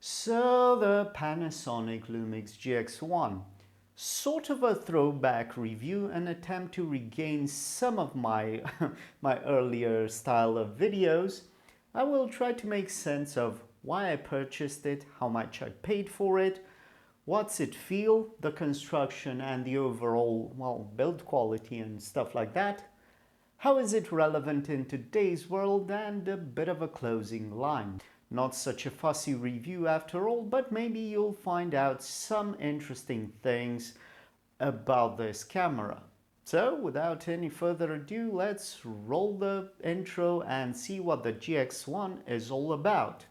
So the Panasonic Lumix GX1, sort of a throwback review, an attempt to regain some of my my earlier style of videos. I will try to make sense of why I purchased it, how much I paid for it, what's it feel, the construction and the overall, well, build quality and stuff like that. How is it relevant in today's world, and a bit of a closing line. Not such a fussy review after all, but maybe you'll find out some interesting things about this camera. So without any further ado, let's roll the intro and see what the GX1 is all about.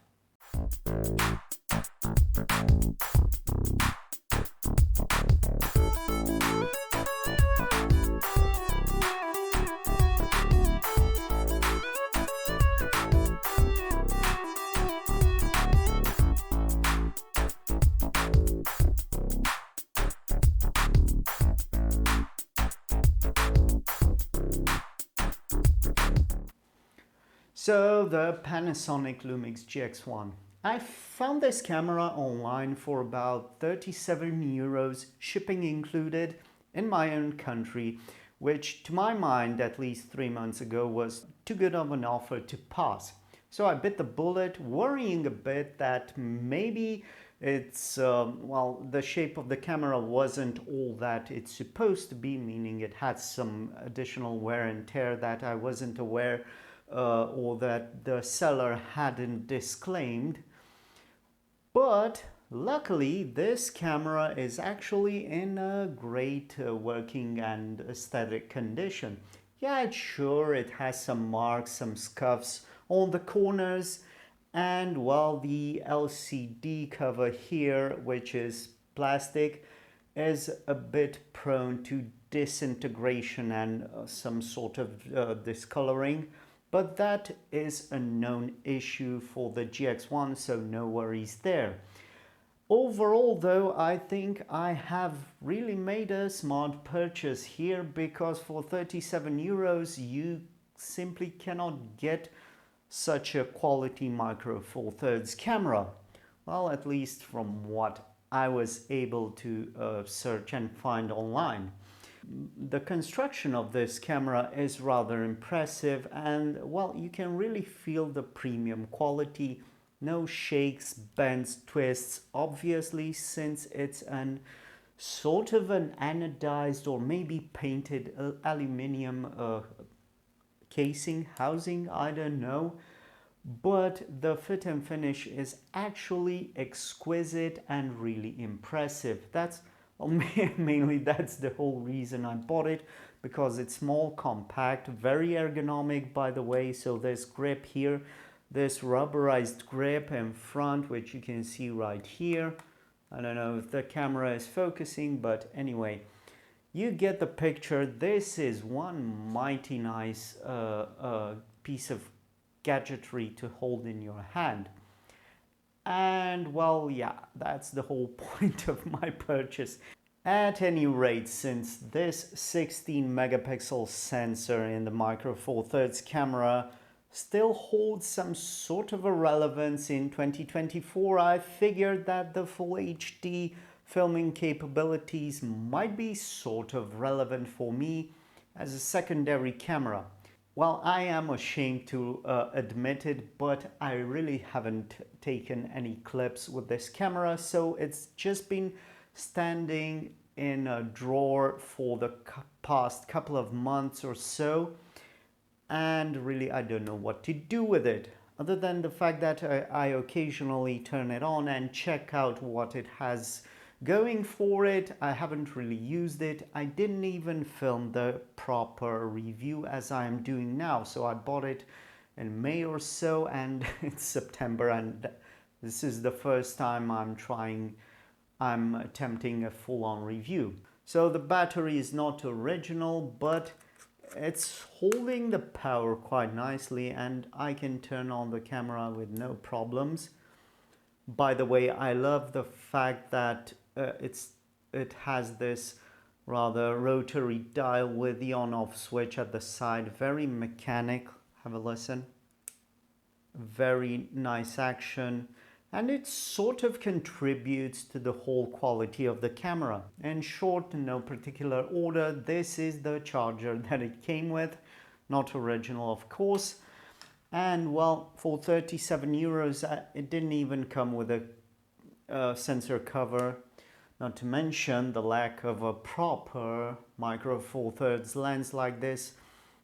So the Panasonic Lumix GX1. I found this camera online for about 37 euros, shipping included, in my own country, which to my mind, at least 3 months ago, was too good of an offer to pass. So I bit the bullet, worrying a bit that maybe the shape of the camera wasn't all that it's supposed to be, meaning it had some additional wear and tear that I wasn't aware or that the seller hadn't disclaimed. But luckily, this camera is actually in a great working and aesthetic condition. Yeah, sure, it has some marks, some scuffs on the corners, and while the LCD cover here, which is plastic, is a bit prone to disintegration and some sort of discoloring. But that is a known issue for the GX1, so no worries there. Overall though, I think I have really made a smart purchase here, because for 37 euros you simply cannot get such a quality micro four thirds camera. Well, at least from what I was able to search and find online. The construction of this camera is rather impressive, and well, you can really feel the premium quality. No shakes, bends, twists, obviously, since it's an sort of an anodized or maybe painted aluminium casing housing, I don't know. But the fit and finish is actually exquisite and really impressive. Mainly that's the whole reason I bought it, because it's small, compact, very ergonomic, by the way. So there's grip here, this rubberized grip in front, which you can see right here. I don't know if the camera is focusing, but anyway, you get the picture. This is one mighty nice piece of gadgetry to hold in your hand. And well, yeah, that's the whole point of my purchase. At any rate, since this 16 megapixel sensor in the Micro Four Thirds camera still holds some sort of a relevance in 2024, I figured that the Full HD filming capabilities might be sort of relevant for me as a secondary camera. Well, I am ashamed to admit it, but I really haven't taken any clips with this camera, so it's just been standing in a drawer for the past couple of months or so, and really I don't know what to do with it, other than the fact that I occasionally turn it on and check out what it has going for it. I haven't really used it. I didn't even film the proper review as I am doing now. So I bought it in May or so, and it's September, and this is the first time I'm attempting a full-on review. So the battery is not original, but it's holding the power quite nicely, and I can turn on the camera with no problems. By the way, I love the fact that it has this rather rotary dial with the on-off switch at the side. Very mechanic. Have a listen. Very nice action. and it sort of contributes to the whole quality of the camera. In short, in no particular order, this is the charger that it came with, not original of course. And well, for 37 euros, it didn't even come with a sensor cover, not to mention the lack of a proper micro four thirds lens like this.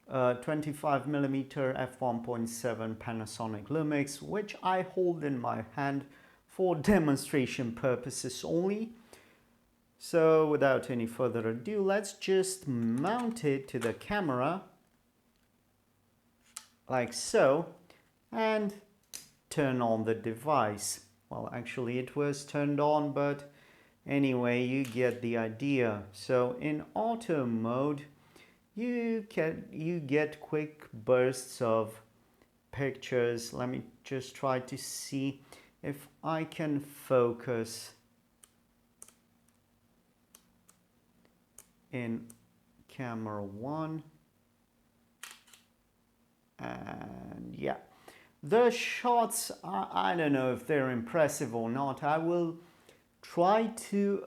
25mm f1.7 Panasonic Lumix, which I hold in my hand for demonstration purposes only. So without any further ado, let's just mount it to the camera like so and turn on the device. Well, actually it was turned on, but anyway, you get the idea. So in auto mode, you get quick bursts of pictures. Let me just try to see if I can focus in camera 1. And yeah, the shots are, I don't know if they're impressive or not. I will try to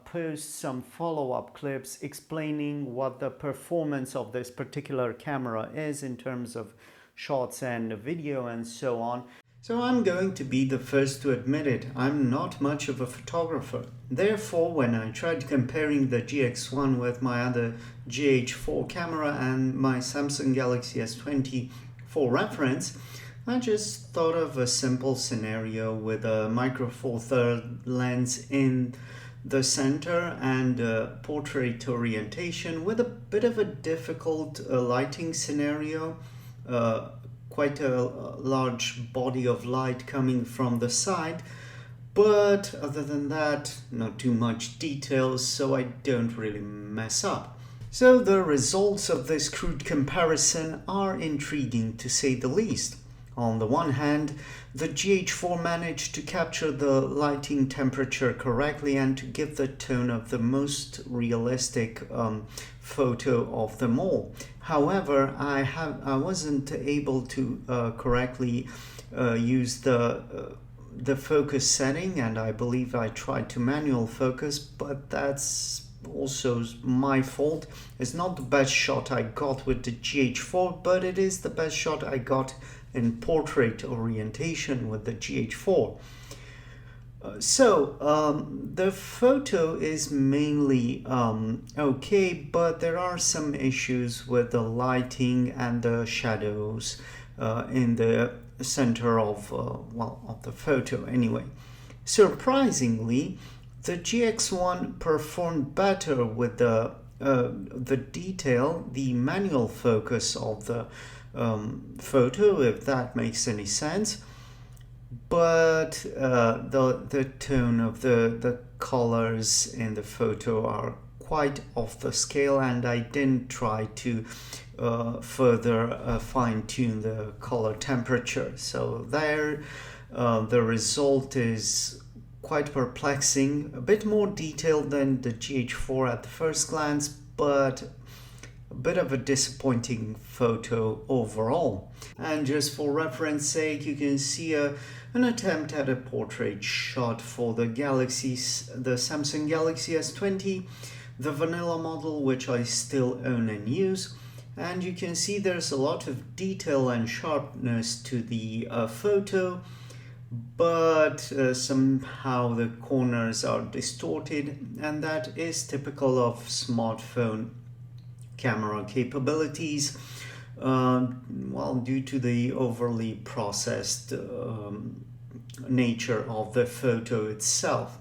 post some follow-up clips explaining what the performance of this particular camera is in terms of shots and video and so on. So I'm going to be the first to admit it, I'm not much of a photographer. Therefore, when I tried comparing the GX1 with my other GH4 camera and my Samsung Galaxy S20 for reference, I just thought of a simple scenario with a micro four third lens in the center and portrait orientation with a bit of a difficult lighting scenario, quite a large body of light coming from the side, but other than that, not too much details, so I don't really mess up. So the results of this crude comparison are intriguing to say the least. On the one hand, the GH4 managed to capture the lighting temperature correctly and to give the tone of the most realistic photo of them all. However, I wasn't able to correctly use the focus setting, and I believe I tried to manual focus, but that's also my fault. It's not the best shot I got with the GH4, but it is the best shot I got in portrait orientation with the GH4. The photo is mainly okay, but there are some issues with the lighting and the shadows in the center of the photo anyway. Surprisingly, the GX1 performed better with the detail, the manual focus of the photo, if that makes any sense, but the tone of the colors in the photo are quite off the scale, and I didn't try to further fine-tune the color temperature. So there the result is quite perplexing, a bit more detailed than the GH4 at the first glance, but a bit of a disappointing photo overall. And just for reference sake, you can see an attempt at a portrait shot for the Samsung Galaxy S20, the vanilla model, which I still own and use. And you can see there's a lot of detail and sharpness to the photo, but somehow the corners are distorted, and that is typical of smartphone camera capabilities, due to the overly processed nature of the photo itself.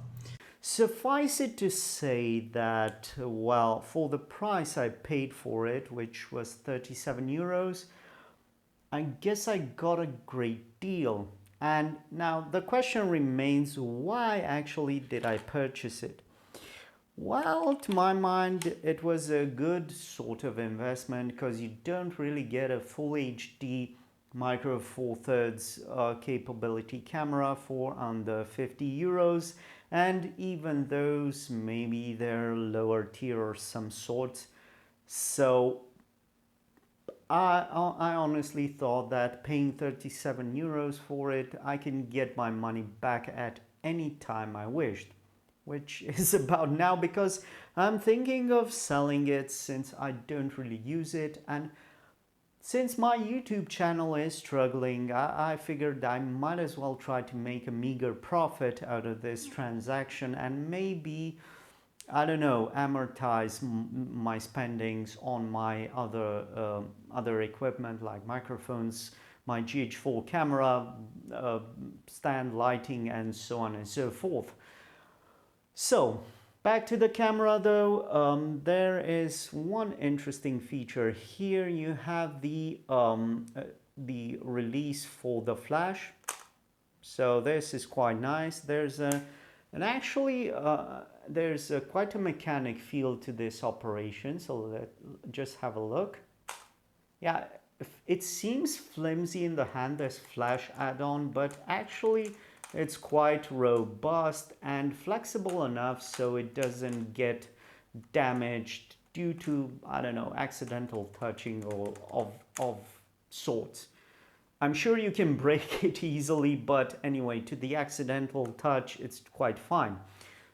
Suffice it to say that, well, for the price I paid for it, which was 37 euros, I guess I got a great deal. And now the question remains, why actually did I purchase it? Well, to my mind, it was a good sort of investment because you don't really get a full HD micro four thirds capability camera for under 50 euros. And even those, maybe they're lower tier or some sort. So I honestly thought that paying 37 euros for it, I can get my money back at any time I wished, which is about now because I'm thinking of selling it since I don't really use it, and since my YouTube channel is struggling, I figured I might as well try to make a meager profit out of this transaction and maybe, I don't know, amortize my spendings on my other equipment like microphones, my GH4 camera, stand, lighting, and so on and so forth. So, back to the camera though, there is one interesting feature here. You have the release for the flash. So this is quite nice. There's quite a mechanic feel to this operation. So let's just have a look. Yeah, it seems flimsy in the hand, this flash add-on, but actually it's quite robust and flexible enough so it doesn't get damaged due to, I don't know, accidental touching or of sorts. I'm sure you can break it easily, but anyway, to the accidental touch, it's quite fine.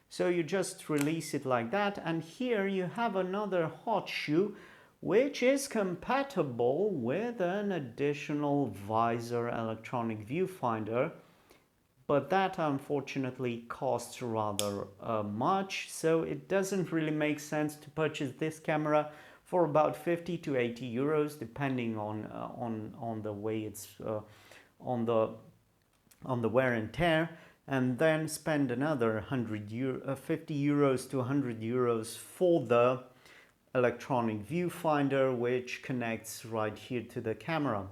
So you just release it like that, and here you have another hot shoe which is compatible with an additional visor electronic viewfinder, but that unfortunately costs rather much, so it doesn't really make sense to purchase this camera for about 50 to 80 euros, depending on the way it's on the wear and tear, and then spend another 50 euros to 100 euros for the electronic viewfinder, which connects right here to the camera.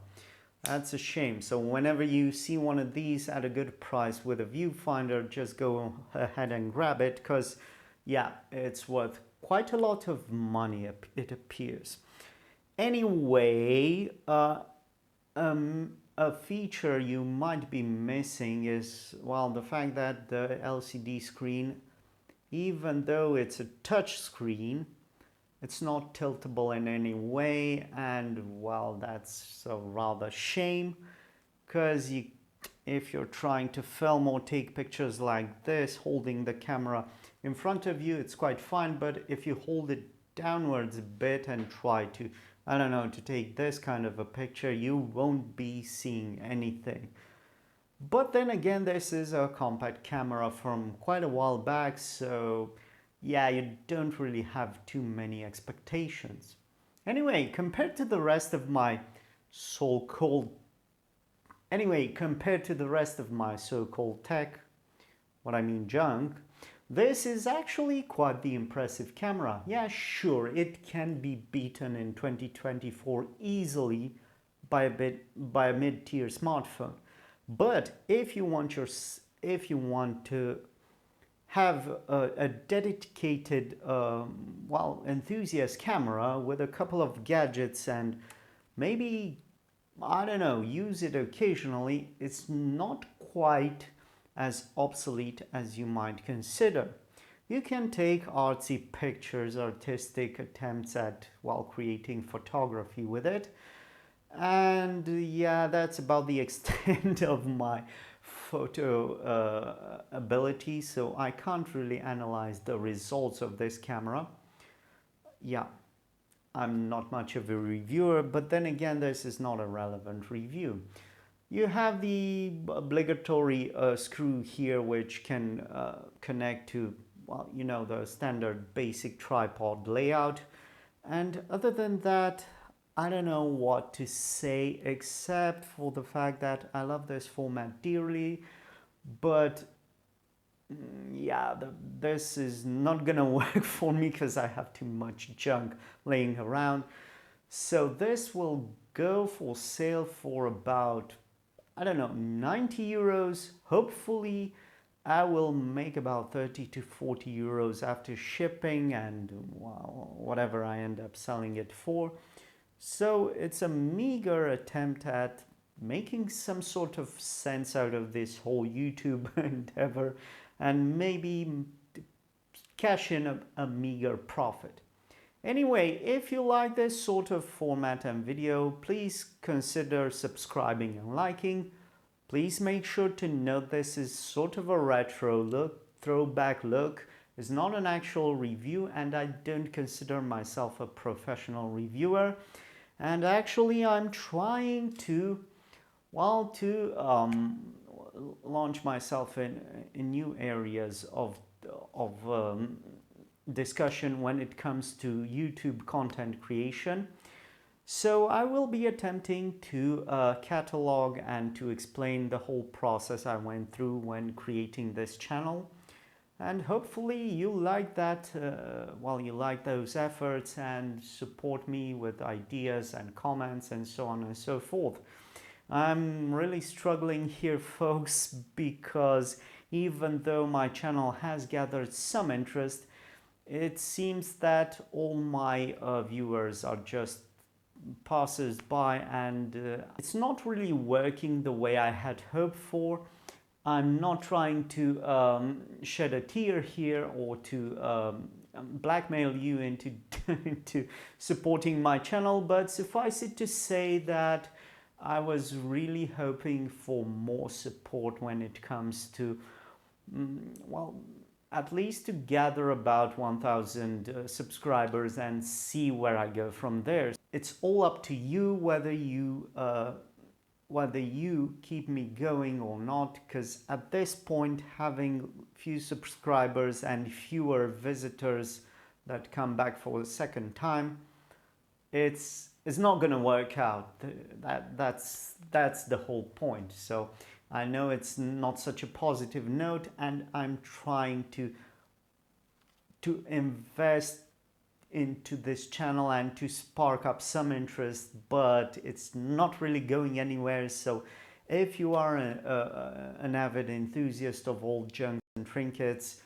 That's a shame. So whenever you see one of these at a good price with a viewfinder, just go ahead and grab it, because yeah, it's worth quite a lot of money, it appears. Anyway, a feature you might be missing is, well, the fact that the LCD screen, even though it's a touch screen, it's not tiltable in any way, and well, that's a rather shame, because if you're trying to film or take pictures like this, holding the camera in front of you, it's quite fine, but if you hold it downwards a bit and try to, I don't know, to take this kind of a picture, you won't be seeing anything. But then again, this is a compact camera from quite a while back, so yeah, you don't really have too many expectations. Anyway, compared to the rest of my so-called tech, what I mean junk, this is actually quite the impressive camera. Yeah, sure, it can be beaten in 2024 easily by a mid-tier smartphone. But if you want to have a dedicated, enthusiast camera with a couple of gadgets and maybe, I don't know, use it occasionally, it's not quite as obsolete as you might consider. You can take artsy pictures, artistic attempts at, creating photography with it. And yeah, that's about the extent of my photo ability, so I can't really analyze the results of this camera. Yeah, I'm not much of a reviewer, but then again, this is not a relevant review. You have the obligatory screw here, which can connect to, the standard basic tripod layout. And other than that, I don't know what to say except for the fact that I love this format dearly, but yeah, this is not gonna work for me because I have too much junk laying around. So this will go for sale for about, I don't know, 90 euros. Hopefully I will make about 30 to 40 euros after shipping and whatever I end up selling it for. So it's a meager attempt at making some sort of sense out of this whole YouTube endeavor and maybe cash in a meager profit. Anyway, if you like this sort of format and video, please consider subscribing and liking. Please make sure to note this is sort of a retro look, throwback look. It's not an actual review, and I don't consider myself a professional reviewer. And actually, I'm trying to, launch myself in new areas of discussion when it comes to YouTube content creation. So I will be attempting to catalog and to explain the whole process I went through when creating this channel. And hopefully you like that, you like those efforts and support me with ideas and comments and so on and so forth. I'm really struggling here, folks, because even though my channel has gathered some interest, it seems that all my viewers are just passers-by, and it's not really working the way I had hoped for. I'm not trying to shed a tear here or to blackmail you into, into supporting my channel, but suffice it to say that I was really hoping for more support when it comes to, at least to gather about 1,000 subscribers and see where I go from there. It's all up to you whether you keep me going or not, because at this point, having few subscribers and fewer visitors that come back for the second time, it's not going to work out. That's the whole point. So I know it's not such a positive note, and I'm trying to invest into this channel and to spark up some interest, but it's not really going anywhere. So if you are an avid enthusiast of old junk and trinkets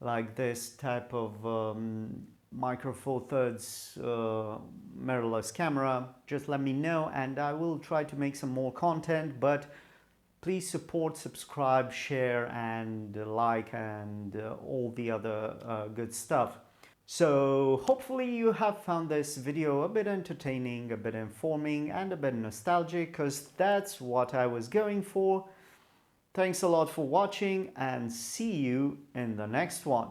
like this type of Micro Four Thirds mirrorless camera, just let me know and I will try to make some more content. But please support, subscribe, share and like and all the other good stuff. So hopefully you have found this video a bit entertaining, a bit informing and a bit nostalgic, because that's what I was going for. Thanks a lot for watching and see you in the next one.